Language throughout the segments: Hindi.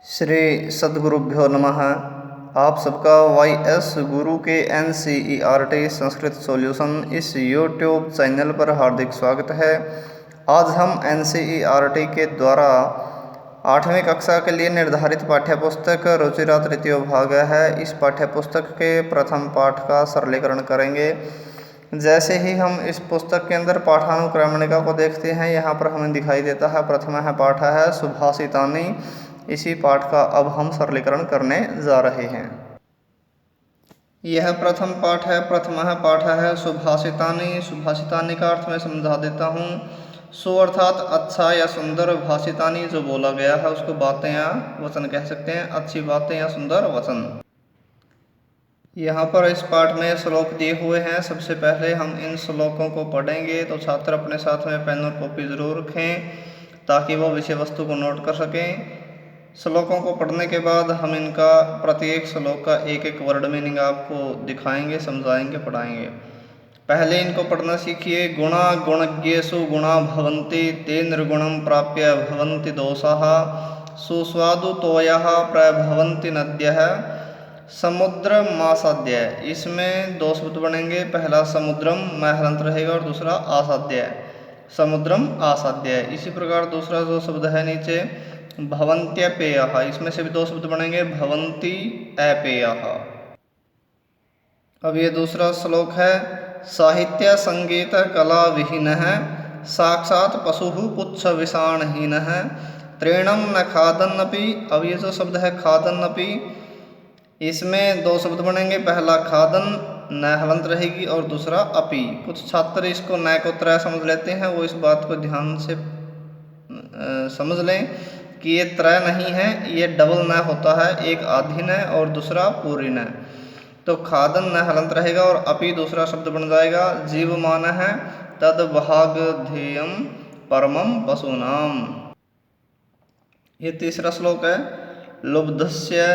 श्री सद्गुरुभ्यो नमः। आप सबका YS गुरु के NCERT संस्कृत सॉल्यूशन इस यूट्यूब चैनल पर हार्दिक स्वागत है। आज हम NCERT के द्वारा 8वीं कक्षा के लिए निर्धारित पाठ्यपुस्तक रुचिरा तृतीय भाग है। इस पाठ्यपुस्तक के प्रथम पाठ का सरलीकरण करेंगे। जैसे ही हम इस पुस्तक के अंदर पाठानुक्रमणिका को देखते हैं, यहाँ पर हमें दिखाई देता है प्रथम पाठ है सुभाषितानि। इसी पाठ का अब हम सरलीकरण करने जा रहे हैं। यह प्रथम पाठ है। प्रथम पाठ है सुभाषितानि। सुभाषितानि का अर्थ मैं समझा देता हूँ। सु अर्थात अच्छा या सुंदर, भाषितानि जो बोला गया है उसको बातें या वचन कह सकते हैं, अच्छी बातें या सुंदर वचन। यहाँ पर इस पाठ में श्लोक दिए हुए हैं। सबसे पहले हम इन श्लोकों को पढ़ेंगे, तो छात्र अपने साथ में पेन और कॉपी जरूर रखें ताकि वो विषय वस्तु को नोट कर सकें। श्लोकों को पढ़ने के बाद हम इनका प्रत्येक श्लोक का एक एक वर्ड मीनिंग आपको दिखाएंगे, समझाएंगे, पढ़ाएंगे। पहले इनको पढ़ना सीखिए। गुणा गुणज्ञेषु गुणा भवन्ति ते निर्गुणं प्राप्य भवन्ति दोषाः सुस्वादु तोयः प्रभवन्ति नद्यः समुद्र मासाद्य। इसमें दो शब्द बनेंगे। पहला समुद्रम मैं हलंत रहेगा और दूसरा आसाद्य, समुद्रम आसाद्य। इसी प्रकार दूसरा जो शब्द है नीचे भवन्त्यपेयः, इसमें से भी दो शब्द बनेंगे भवन्ति अपेयः। अब ये दूसरा श्लोक है। साहित्य संगीत कला विहीनः साक्षात् पशुः पुच्छ विषाणहीनः तृणं न खादन्नपि। अब ये जो शब्द है खादन्नपि, इसमें दो शब्द बनेंगे। पहला खादन न हलंत रहेगी और दूसरा अपि। कुछ छात्र इसको न को त्रय समझ लेते हैं, वो इस बात को ध्यान से समझ लें कि ये त्रय नहीं है, ये डबल न होता है। एक आधि न और दूसरा पूरी न। तो खादन न हलंत रहेगा और अपि दूसरा शब्द बन जाएगा। जीवमान है तद भागधेयम परमम पशूनाम। ये तीसरा श्लोक है। लुब्धस्य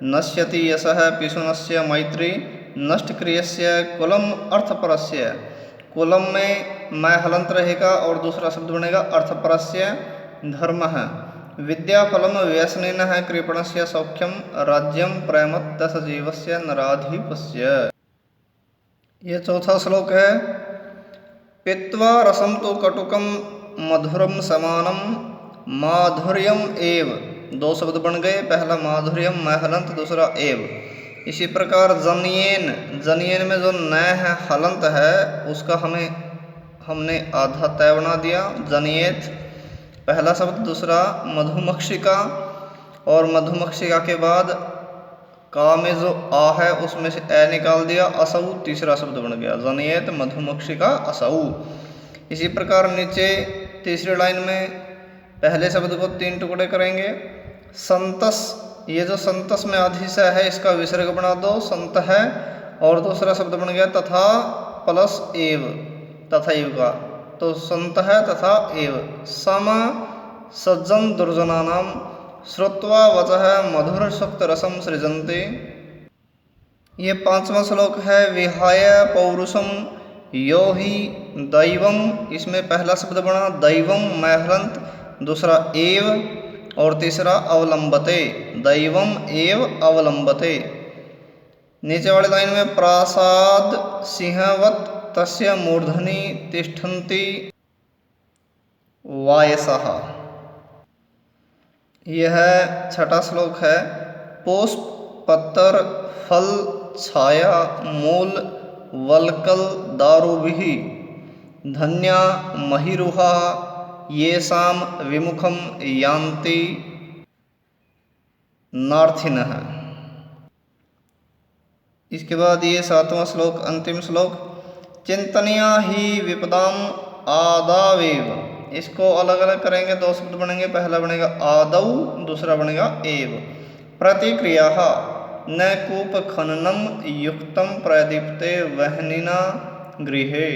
नश्यति यशः पिशुनस्य मैत्री नष्टक्रियस्य कुलम अर्थपरस्य। कुलम में मैं हलंत रहेगा और दूसरा शब्द बनेगा अर्थपरस्य धर्मः। विद्याफलम व्यसनिनः कृपणस्य सौख्यम राज्यम प्रेमत्तस जीवस्य नराधिपस्य। ये चौथा श्लोक है। पीत्वा रसम तो कटुकम मधुरम समानम माधुर्यम एव। दो शब्द बन गए। पहला माधुर्यम मैं हलंत, दूसरा एव। इसी प्रकार जनियेन, जनियेन में जो न है हलंत है उसका हमने आधा तय बना दिया। जनियेत पहला शब्द, दूसरा मधुमक्षिका, और मधुमक्षिका के बाद का में जो आ है उसमें से ए निकाल दिया। असौ तीसरा शब्द बन गया। जनियेत मधुमक्षिका असौ। इसी प्रकार नीचे तीसरी लाइन में पहले शब्द को 3 टुकड़े करेंगे। संतस, ये जो संतस में आधी से है इसका विसर्ग बना दो, संत है, और दूसरा शब्द बन गया तथा प्लस एव, तथा एव का, तो संत है तथा एव। सम सज्जन दुर्जनानाम श्रुत्वा वचः मधुर सुक्त रसम सृजन्ते। ये पांचवा श्लोक है। विहाय पौरुषम यो हि दैवम। इसमें पहला शब्द बना दैवम मैं हलंत, दूसरा एव और तीसरा अवलंबते, दैवम एव अवलंबते। नीचे वाली लाइन में प्रासाद सिंहवत तस्य मूर्धनि तिष्ठन्ति वायसः। यह छठा श्लोक है। पुष्प पत्तर फल छाया मूल वल्कल दारुभिः धन्या महिरुहा येषाम विमुखम यान्ति नार्थिनः। इसके बाद ये सातवां श्लोक, अंतिम श्लोक। चिंतनिया ही विपदाम आदावेव। इसको अलग अलग करेंगे, दो शब्द बनेंगे। पहला बनेगा आदौ, दूसरा बनेगा एव। प्रतिक्रिया न कूप खननम युक्तम प्रदीप्ते वहनिना गृहे।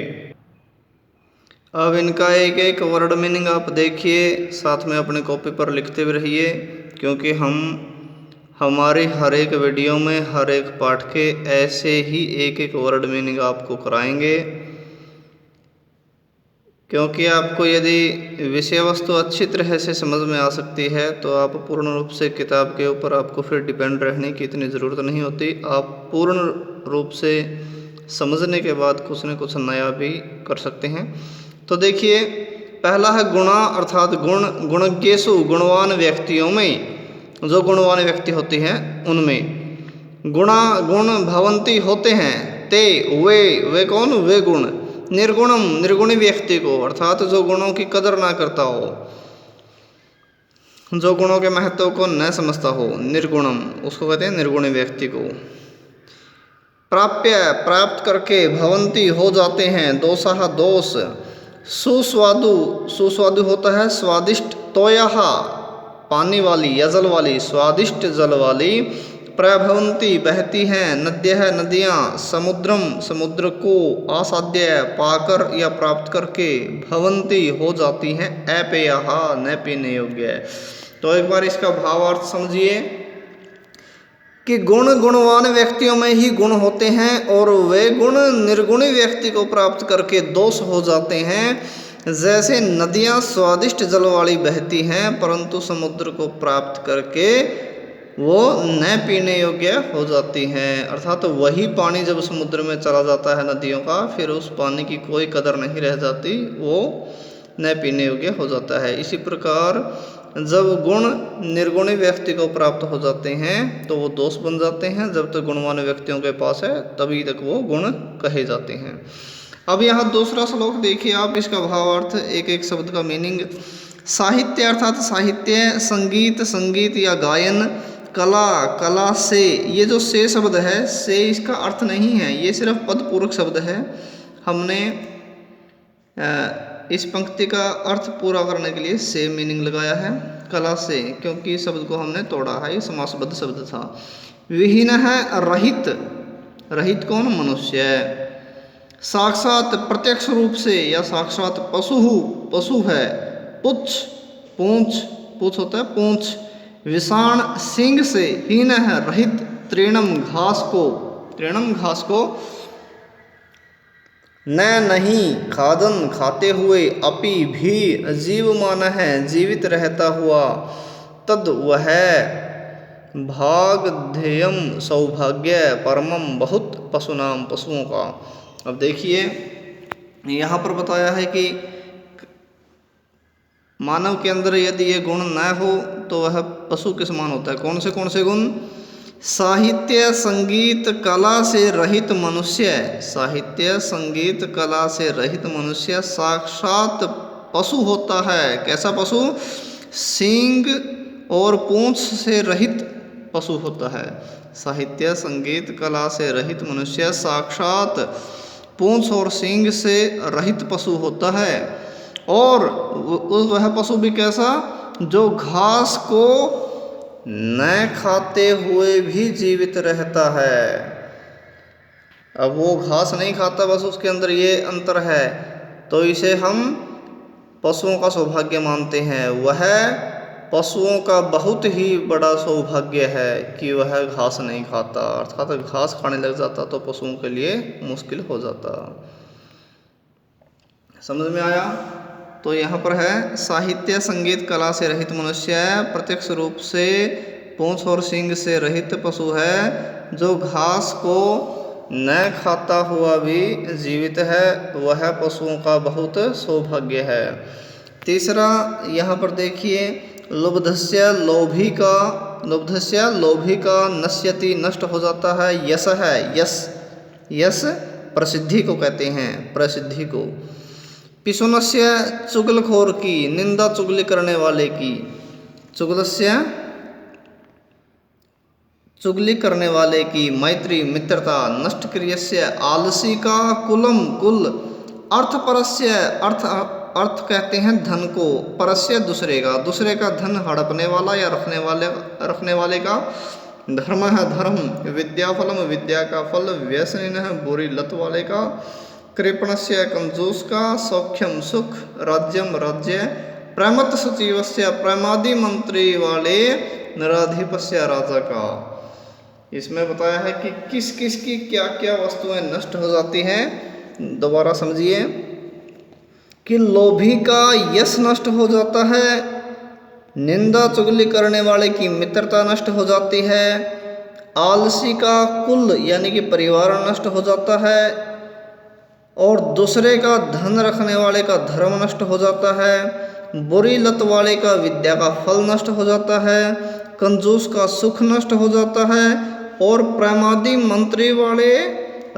अब इनका एक एक वर्ड मीनिंग आप देखिए, साथ में अपने कॉपी पर लिखते भी रहिए, क्योंकि हम हमारे हर एक वीडियो में हर एक पाठ के ऐसे ही एक एक वर्ड मीनिंग आपको कराएंगे। क्योंकि आपको यदि विषय वस्तु अच्छी तरह से समझ में आ सकती है तो आप पूर्ण रूप से किताब के ऊपर आपको फिर डिपेंड रहने की इतनी ज़रूरत नहीं होती। आप पूर्ण रूप से समझने के बाद कुछ न कुछ नया भी कर सकते हैं। तो देखिए, पहला है गुणा, अर्थात गुण। गुणज्ञेषु, गुणवान व्यक्तियों में, जो गुणवान व्यक्ति होते हैं उनमें। गुणा, गुण भवंती होते हैं, ते, वे कौन, वे गुण। निर्गुणम, निर्गुणी व्यक्ति को, अर्थात जो गुणों की कदर ना करता हो, जो गुणों के महत्व को न समझता हो, निर्गुणम, उसको कहते हैं निर्गुणी व्यक्ति को। प्राप्य, प्राप्त करके, भवंती हो जाते हैं, दोषाः, दोष। सुस्वादु, सुस्वादु होता है स्वादिष्ट, तोयाः, पानी वाली या जल वाली, स्वादिष्ट जल वाली। प्रभवंती, बहती हैं, नद्यः, नदियाँ। समुद्रम, समुद्र को। आसाद्य, पाकर या प्राप्त करके। भवंती, हो जाती हैं। अपेयः, न पीने योग्य। तो एक बार इसका भावार्थ समझिए कि गुण गुणवान व्यक्तियों में ही गुण होते हैं और वे गुण निर्गुणी व्यक्ति को प्राप्त करके दोष हो जाते हैं। जैसे नदियाँ स्वादिष्ट जल वाली बहती हैं, परंतु समुद्र को प्राप्त करके वो न पीने योग्य हो जाती हैं। अर्थात तो वही पानी जब समुद्र में चला जाता है नदियों का, फिर उस पानी की कोई कदर नहीं रह जाती, वो न पीने योग्य हो जाता है। इसी प्रकार जब गुण निर्गुणी व्यक्ति को प्राप्त हो जाते हैं तो वो दोष बन जाते हैं। जब तक गुणवान व्यक्तियों के पास है तभी तक वो गुण कहे जाते हैं। अब यहाँ दूसरा श्लोक देखिए आप, इसका भावार्थ, एक एक शब्द का मीनिंग। साहित्य, अर्थात साहित्य, संगीत, संगीत या गायन। कला, कला से, ये जो से शब्द है, से इसका अर्थ नहीं है, ये सिर्फ पदपूरक शब्द है। हमने इस पंक्ति का अर्थ पूरा करने के लिए से मीनिंग लगाया है, कला से, क्योंकि शब्द को हमने तोड़ा है, ये समासबद्ध शब्द था। विहीन है, रहित, रहित कौन, मनुष्य। साक्षात, प्रत्यक्ष रूप से या साक्षात पशु, पशु है। पुच्छ, पूंछ, पूंछ होता है पूंछ। विषाण, सिंह से। हीन है, रहित। तृणम, घास को, तृणम, घास को। न, नहीं। खादन, खाते हुए। अपि, भी। जीवमान है, जीवित रहता हुआ। तद, वह। भागध्येयम, सौभाग्य। परमम, बहुत। पशुनाम, पशुओं का। अब देखिए यहाँ पर बताया है कि मानव के अंदर यदि ये गुण न हो तो वह पशु के समान होता है। कौन से गुण? साहित्य, संगीत, कला से रहित मनुष्य। साहित्य, संगीत, कला से रहित मनुष्य साक्षात पशु होता है। कैसा पशु? सींग और पूंछ से रहित पशु होता है। साहित्य, संगीत, कला से रहित मनुष्य साक्षात पूंछ और सींग से रहित पशु होता है। और वह पशु भी कैसा? जो घास को न खाते हुए भी जीवित रहता है। अब वो घास नहीं खाता, बस उसके अंदर ये अंतर है, तो इसे हम पशुओं का सौभाग्य मानते हैं। वह पशुओं का बहुत ही बड़ा सौभाग्य है कि वह घास नहीं खाता, अर्थात घास खाने लग जाता तो पशुओं के लिए मुश्किल हो जाता। समझ में आया? तो यहाँ पर है साहित्य, संगीत, कला से रहित मनुष्य प्रत्यक्ष रूप से पूंछ और सींग से रहित पशु है। जो घास को न खाता हुआ भी जीवित है, वह पशुओं का बहुत सौभाग्य है। तीसरा यहाँ पर देखिए, लुब्धस्य, लोभी का, लुब्धस्य लोभी का, नश्यति नष्ट हो जाता है। यश है, यश, यश प्रसिद्धि को कहते हैं, प्रसिद्धि को। पिशुनस्य, चुगलखोर की, निंदा चुगली करने वाले की। चुगलस्य, चुगली करने वाले की। मैत्री, मित्रता। नष्टक्रियस्य, आलसी का। कुलम, कुल। अर्थपरस्य, अर्थ कहते हैं धन को। परस्य, दूसरे का, दूसरे का धन हड़पने वाला या रखने वाले का। धर्म है, धर्म। विद्याफलम, विद्या का फल। व्यसनिन है, बुरी लत वाले का। कृपणस्य, कंजूस का। सौख्यम, सुख। राज्यम, राज्य। प्रमत्त सचिवस्य, प्रमादी मंत्री वाले। नराधिपस्य, राजा का। इसमें बताया है कि किस किस की क्या क्या वस्तुएं नष्ट हो जाती हैं। दोबारा समझिए कि लोभी का यश नष्ट हो जाता है, निंदा चुगली करने वाले की मित्रता नष्ट हो जाती है, आलसी का कुल यानी कि परिवार नष्ट हो जाता है, और दूसरे का धन रखने वाले का धर्म नष्ट हो जाता है, बुरी लत वाले का विद्या का फल नष्ट हो जाता है, कंजूस का सुख नष्ट हो जाता है, और प्रमादी मंत्री वाले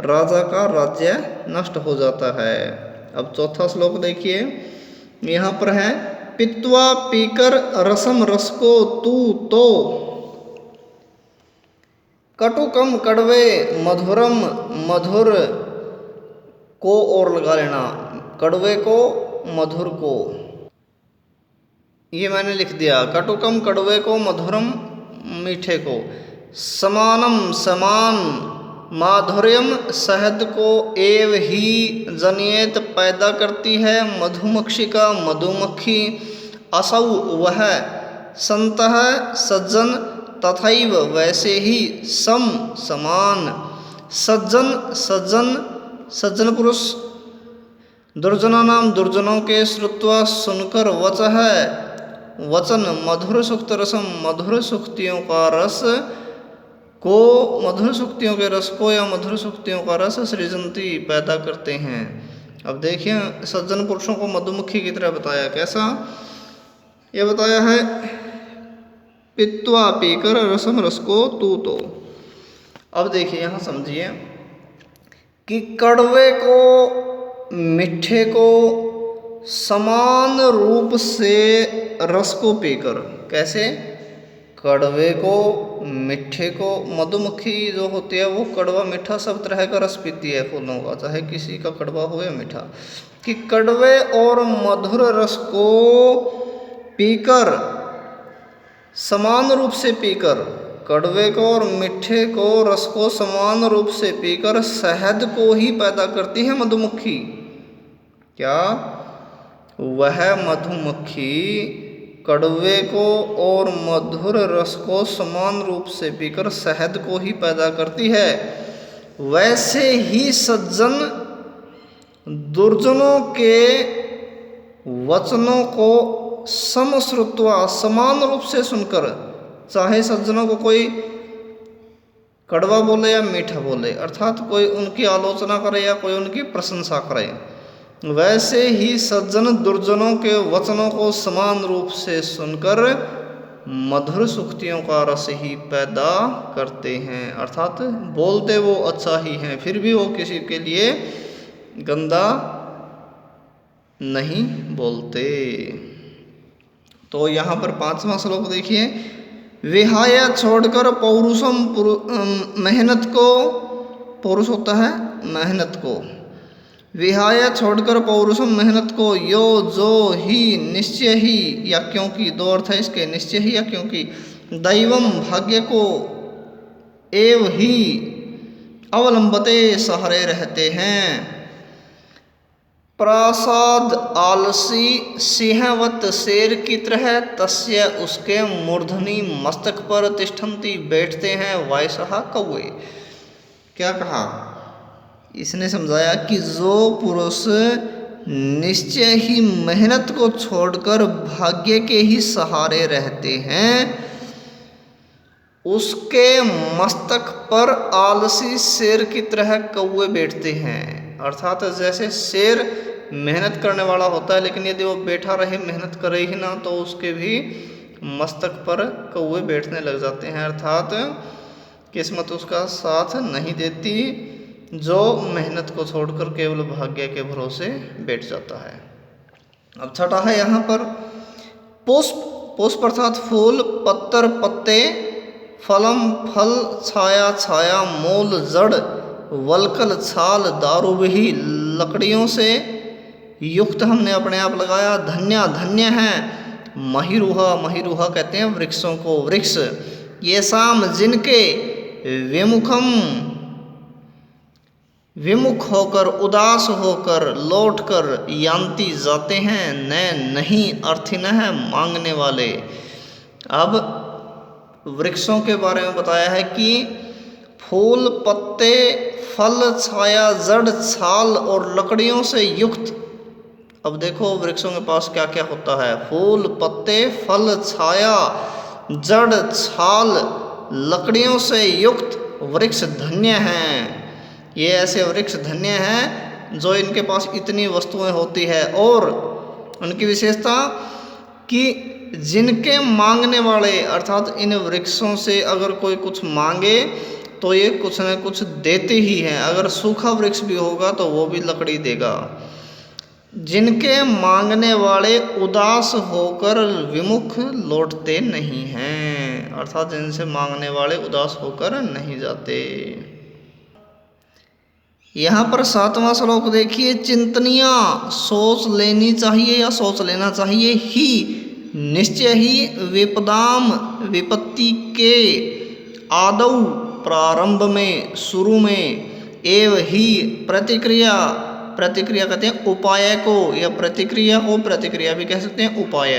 राजा का राज्य नष्ट हो जाता है। अब चौथा श्लोक देखिए, यहाँ पर है पित्वा पीकर रसम रस को तू तो, कटुकम कड़वे मधुरम मधुर को और लगा लेना, कड़वे को मधुर को, ये मैंने लिख दिया, कटुकम कड़वे को मधुरम मीठे को, समानम समान, माधुर्यम शहद को एव ही जनियत पैदा करती है मधुमक्षिका मधुमक्खी, असौ वह, संतः सज्जन, तथैव वैसे ही, सम समान, सज्जन सज्जन सज्जन पुरुष, दुर्जना नाम दुर्जनों के श्रुत्वा सुनकर वच है वचन, मधुर सुक्त रसम मधुर सुक्तियों का रस को, मधुर सुक्तियों के रस को या मधुर सुक्तियों का रस सृजंती पैदा करते हैं। अब देखिए सज्जन पुरुषों को मधुमक्खी की तरह बताया, कैसा ये बताया है, पित्वा पीकर रसम रस को तू तो। अब देखिए यहाँ समझिए कि कड़वे को मीठे को समान रूप से रस को पीकर, कैसे, कड़वे को मीठे को, मधुमक्खी जो होती है वो कड़वा मीठा सब तरह का रस पीती है फूलों का, चाहे किसी का कड़वा हो या मीठा, कि कड़वे और मधुर रस को पीकर, समान रूप से पीकर, कड़वे को और मीठे को रस को समान रूप से पीकर शहद को ही पैदा करती है मधुमक्खी। क्या, वह मधुमक्खी कड़वे को और मधुर रस को समान रूप से पीकर शहद को ही पैदा करती है, वैसे ही सज्जन दुर्जनों के वचनों को समश्रुत्वा समान रूप से सुनकर, चाहे सज्जनों को कोई कड़वा बोले या मीठा बोले, अर्थात कोई उनकी आलोचना करे या कोई उनकी प्रशंसा करे, वैसे ही सज्जन दुर्जनों के वचनों को समान रूप से सुनकर मधुर सुक्तियों का रस ही पैदा करते हैं, अर्थात बोलते वो अच्छा ही हैं, फिर भी वो किसी के लिए गंदा नहीं बोलते। तो यहाँ पर 5वां श्लोक देखिए, विहाय छोड़कर पौरुषम, मेहनत को, पौरुष होता है मेहनत को, विहाय छोड़कर पौरुषम मेहनत को, यो जो ही निश्चय ही या क्योंकि, दो अर्थ है इसके, निश्चय ही या क्योंकि, दैवम भाग्य को, एव ही अवलंबते सहारे रहते हैं, प्रासाद आलसी सिंहवत शेर की तरह, तस्य उसके मूर्धनी मस्तक पर तिष्ठन्ति बैठते हैं, वायसहा कौवे। क्या कहा इसने, समझाया कि जो पुरुष निश्चय ही मेहनत को छोड़कर भाग्य के ही सहारे रहते हैं, उसके मस्तक पर आलसी शेर की तरह कौवे बैठते हैं, अर्थात जैसे शेर मेहनत करने वाला होता है, लेकिन यदि वो बैठा रहे मेहनत करे ही ना तो उसके भी मस्तक पर कौवे बैठने लग जाते हैं, अर्थात किस्मत उसका साथ नहीं देती जो मेहनत को छोड़कर केवल भाग्य के भरोसे बैठ जाता है। अब छठा है यहाँ पर पुष्प, पुष्प अर्थात फूल, पत्तर पत्ते, फलम फल, छाया छाया, मूल जड़, वलकल छाल, दारूबही लकड़ियों से युक्त हमने अपने आप लगाया, धन्य धन्य है, महिरूहा, महिरूहा कहते हैं वृक्षों को, वृक्ष, ये शाम जिनके विमुखम, विमुख होकर, उदास होकर, लौटकर, यान्ति जाते हैं, न नहीं अर्थिन है मांगने वाले। अब वृक्षों के बारे में बताया है कि फूल, पत्ते, फल, छाया, जड़, छाल और लकड़ियों से युक्त अब देखो वृक्षों के पास क्या क्या होता है, फूल, पत्ते, फल, छाया, जड़, छाल, लकड़ियों से युक्त वृक्ष धन्य हैं। ये ऐसे वृक्ष धन्य हैं जो इनके पास इतनी वस्तुएं होती है। और उनकी विशेषता कि जिनके मांगने वाले अर्थात इन वृक्षों से अगर कोई कुछ मांगे तो ये कुछ न कुछ देते ही हैं। अगर सूखा वृक्ष भी होगा तो वो भी लकड़ी देगा। जिनके मांगने वाले उदास होकर विमुख लौटते नहीं हैं, अर्थात जिनसे मांगने वाले उदास होकर नहीं जाते। यहाँ पर 7वां श्लोक देखिए, चिंतनिया सोच लेनी चाहिए या सोच लेना चाहिए ही, निश्चय ही विपदाम विपत्ति के आदौ प्रारंभ में शुरू में, एव ही प्रतिक्रिया, प्रतिक्रिया कहते हैं उपाय को, या प्रतिक्रिया को प्रतिक्रिया भी कह सकते हैं उपाय।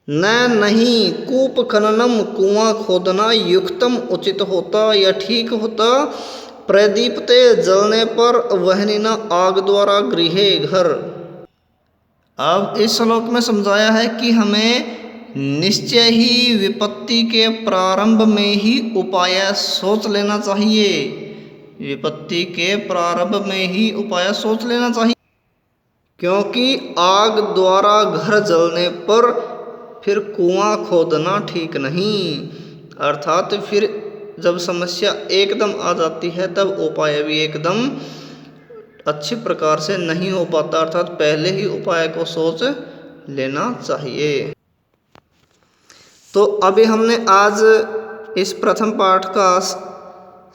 न नहीं कूप खननम कुआं खोदना युक्तम उचित होता या ठीक होता, प्रदीप्ते जलने पर वहनी न आग द्वारा गृहे घर। अब इस श्लोक में समझाया है कि हमें निश्चय ही विपत्ति के प्रारंभ में ही उपाय सोच लेना चाहिए। विपत्ति के प्रारंभ में ही उपाय सोच लेना चाहिए, क्योंकि आग द्वारा घर जलने पर फिर कुआं खोदना ठीक नहीं। अर्थात फिर जब समस्या एकदम आ जाती है तब उपाय भी एकदम अच्छी प्रकार से नहीं हो पाता, अर्थात पहले ही उपाय को सोच लेना चाहिए। तो अभी हमने आज इस प्रथम पाठ का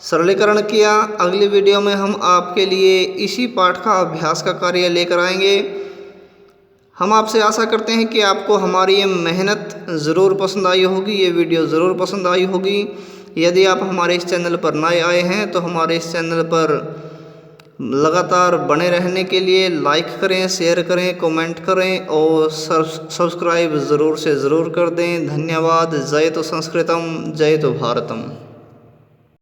सरलीकरण किया। अगली वीडियो में हम आपके लिए इसी पाठ का अभ्यास का कार्य लेकर आएंगे। हम आपसे आशा करते हैं कि आपको हमारी ये मेहनत ज़रूर पसंद आई होगी, ये वीडियो ज़रूर पसंद आई होगी। यदि आप हमारे इस चैनल पर नए आए हैं तो हमारे इस चैनल पर लगातार बने रहने के लिए लाइक करें, शेयर करें, कमेंट करें और सब्सक्राइब ज़रूर से ज़रूर कर दें। धन्यवाद। जय तो संस्कृतम, जय तो भारतम।